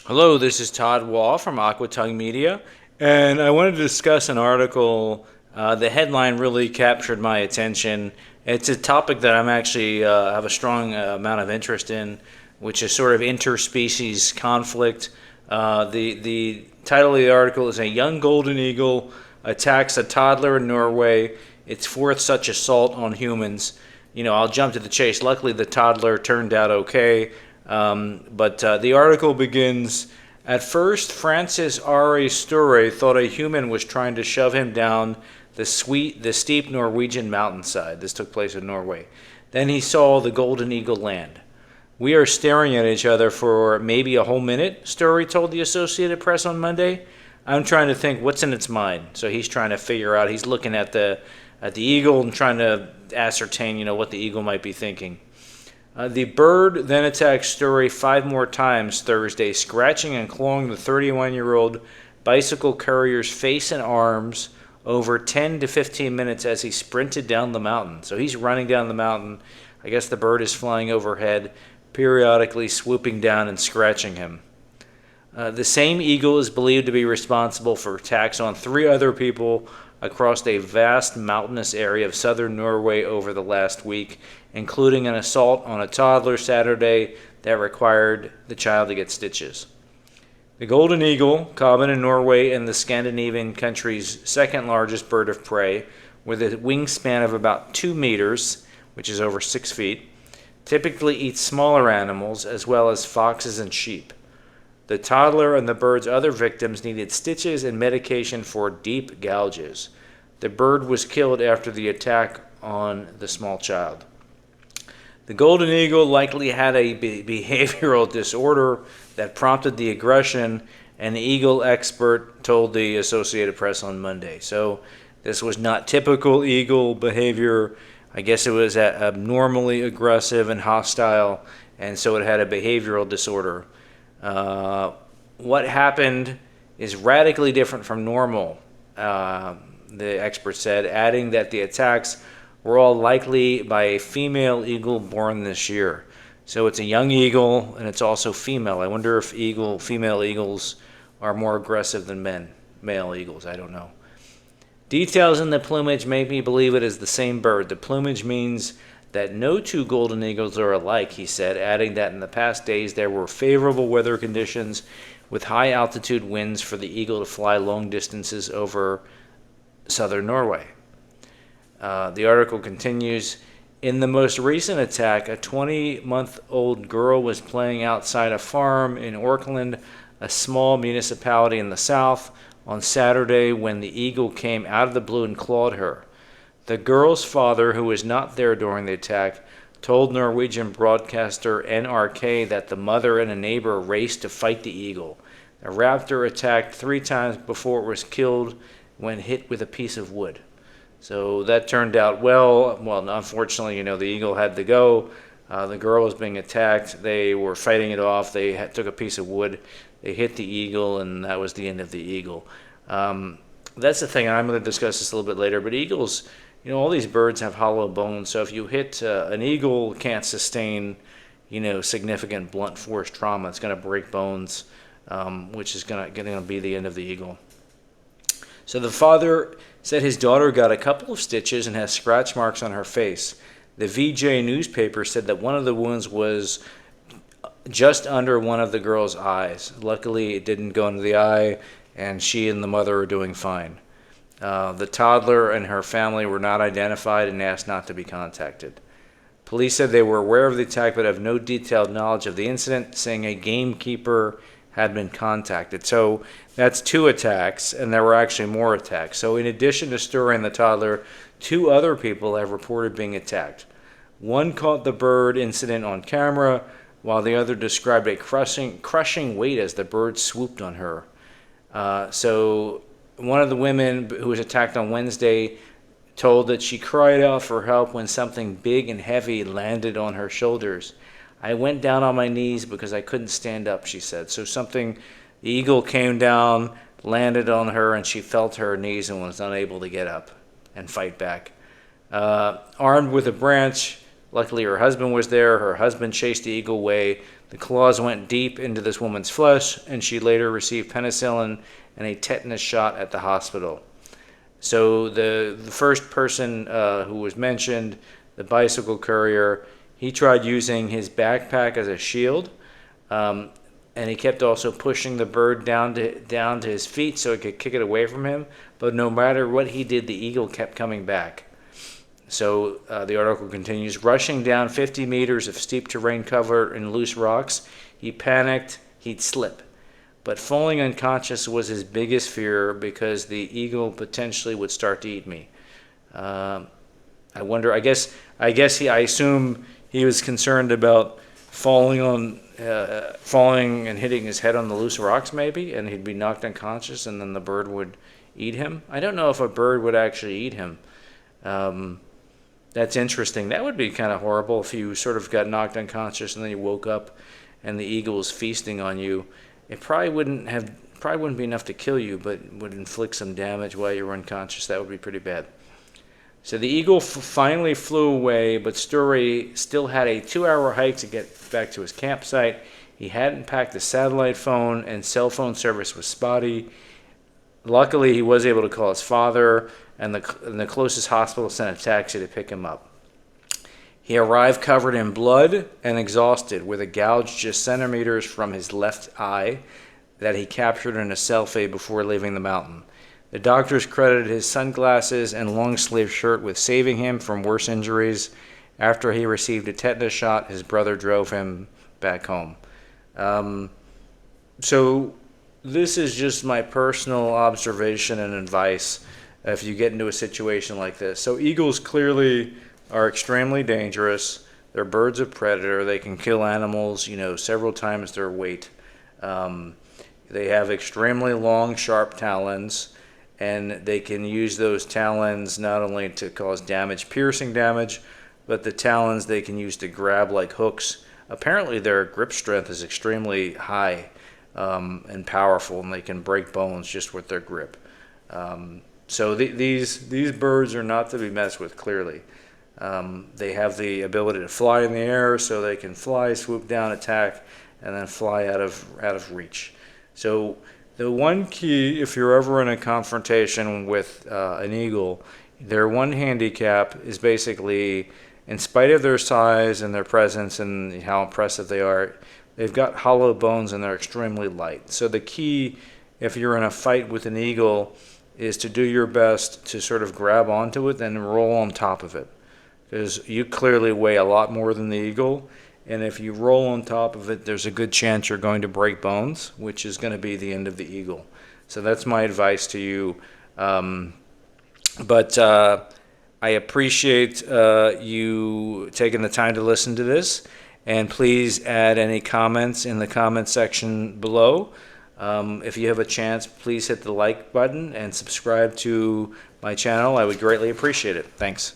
Hello, this is Todd Wall from Aquatongue Media, and I wanted to discuss an article. The headline really captured my attention. It's a topic that I'm actually have a strong amount of interest in, which is sort of interspecies conflict. The title of the article is "A Young Golden Eagle Attacks a Toddler in Norway. Its fourth such assault on humans." I'll jump to the chase. Luckily, the toddler turned out okay. But the article begins. At first, Francis R. Sture thought a human was trying to shove him down the steep Norwegian mountainside. This took place in Norway. Then he saw the golden eagle land. We are staring at each other for maybe a whole minute, Sture told the Associated Press on Monday. I'm trying to think what's in its mind. So he's trying to figure out. He's looking at the eagle and trying to ascertain, what the eagle might be thinking. The bird then attacked Sture 5 more times Thursday, scratching and clawing the 31-year-old bicycle courier's face and arms over 10 to 15 minutes as he sprinted down the mountain. So he's running down the mountain. I guess the bird is flying overhead, periodically swooping down and scratching him. The same eagle is believed to be responsible for attacks on 3 other people across a vast mountainous area of southern Norway over the last week, including an assault on a toddler Saturday that required the child to get stitches. The golden eagle, common in Norway and the Scandinavian country's second largest bird of prey, with a wingspan of about 2 meters, which is over 6 feet, typically eats smaller animals as well as foxes and sheep. The toddler and the bird's other victims needed stitches and medication for deep gouges. The bird was killed after the attack on the small child. The golden eagle likely had a behavioral disorder that prompted the aggression, an eagle expert told the Associated Press on Monday. So this was not typical eagle behavior. I guess it was abnormally aggressive and hostile, and so it had a behavioral disorder. What happened is radically different from normal, the expert said, adding that the attacks were all likely by a female eagle born this year. So it's a young eagle, and it's also female. I wonder if female eagles are more aggressive than male eagles. I don't know. Details in the plumage make me believe it is the same bird. The plumage means that no two golden eagles are alike, he said, adding that in the past days there were favorable weather conditions with high altitude winds for the eagle to fly long distances over southern Norway. The article continues. In the most recent attack, a 20-month-old girl was playing outside a farm in Orkland, a small municipality in the south, on Saturday when the eagle came out of the blue and clawed her. The girl's father, who was not there during the attack, told Norwegian broadcaster NRK that the mother and a neighbor raced to fight the eagle. The raptor attacked 3 times before it was killed when hit with a piece of wood. So that turned out well. Well, unfortunately, the eagle had to go. The girl was being attacked. They were fighting it off. They took a piece of wood. They hit the eagle, and that was the end of the eagle. That's the thing, and I'm going to discuss this a little bit later, but eagles, all these birds have hollow bones, so if you hit an eagle, can't sustain, significant blunt force trauma. It's going to break bones, which is going to be the end of the eagle. So the father said his daughter got a couple of stitches and has scratch marks on her face. The VJ newspaper said that one of the wounds was just under one of the girl's eyes. Luckily, it didn't go into the eye, and she and the mother are doing fine. The toddler and her family were not identified and asked not to be contacted. Police said they were aware of the attack but have no detailed knowledge of the incident, saying a gamekeeper had been contacted. So that's 2 attacks, and there were actually more attacks. So in addition to Sture and the toddler, 2 other people have reported being attacked. One caught the bird incident on camera, while the other described a crushing weight as the bird swooped on her. So one of the women who was attacked on Wednesday told that she cried out for help when something big and heavy landed on her shoulders. I went down on my knees because I couldn't stand up, she said. So the eagle came down, landed on her, and she felt her knees and was unable to get up and fight back. Armed with a branch, Luckily, her husband was there. Her husband chased the eagle away. The claws went deep into this woman's flesh, and she later received penicillin and a tetanus shot at the hospital. So the first person who was mentioned, the bicycle courier, he tried using his backpack as a shield, and he kept also pushing the bird down to his feet so it could kick it away from him. But no matter what he did, the eagle kept coming back. So the article continues, rushing down 50 meters of steep terrain covered in loose rocks, he panicked he'd slip. But falling unconscious was his biggest fear because the eagle potentially would start to eat me. I wonder, I assume he was concerned about falling and hitting his head on the loose rocks maybe, and he'd be knocked unconscious and then the bird would eat him. I don't know if a bird would actually eat him. That's interesting. That would be kind of horrible if you sort of got knocked unconscious and then you woke up and the eagle was feasting on you. It probably wouldn't be enough to kill you, but would inflict some damage while you were unconscious. That would be pretty bad. So the eagle finally flew away, but Story still had a 2-hour hike to get back to his campsite. He hadn't packed a satellite phone, and cell phone service was spotty. Luckily, he was able to call his father, and the closest hospital sent a taxi to pick him up. He arrived covered in blood and exhausted, with a gouge just centimeters from his left eye that he captured in a selfie before leaving the mountain. The doctors credited his sunglasses and long-sleeve shirt with saving him from worse injuries. After he received a tetanus shot, his brother drove him back home. So this is just my personal observation and advice if you get into a situation like this. So eagles clearly are extremely dangerous. They're birds of predator. They can kill animals, several times their weight. They have extremely long, sharp talons, and they can use those talons not only to cause damage, piercing damage, but the talons they can use to grab like hooks. Apparently their grip strength is extremely high and powerful, and they can break bones just with their grip. So these birds are not to be messed with, clearly. They have the ability to fly in the air, so they can fly, swoop down, attack, and then fly out of reach. So the one key, if you're ever in a confrontation with an eagle, their one handicap is basically, in spite of their size and their presence and how impressive they are, they've got hollow bones and they're extremely light. So the key, if you're in a fight with an eagle, is to do your best to sort of grab onto it and roll on top of it. Because you clearly weigh a lot more than the eagle, and if you roll on top of it, there's a good chance you're going to break bones, which is going to be the end of the eagle. So that's my advice to you. But I appreciate you taking the time to listen to this, and please add any comments in the comment section below. If you have a chance, please hit the like button and subscribe to my channel. I would greatly appreciate it. Thanks.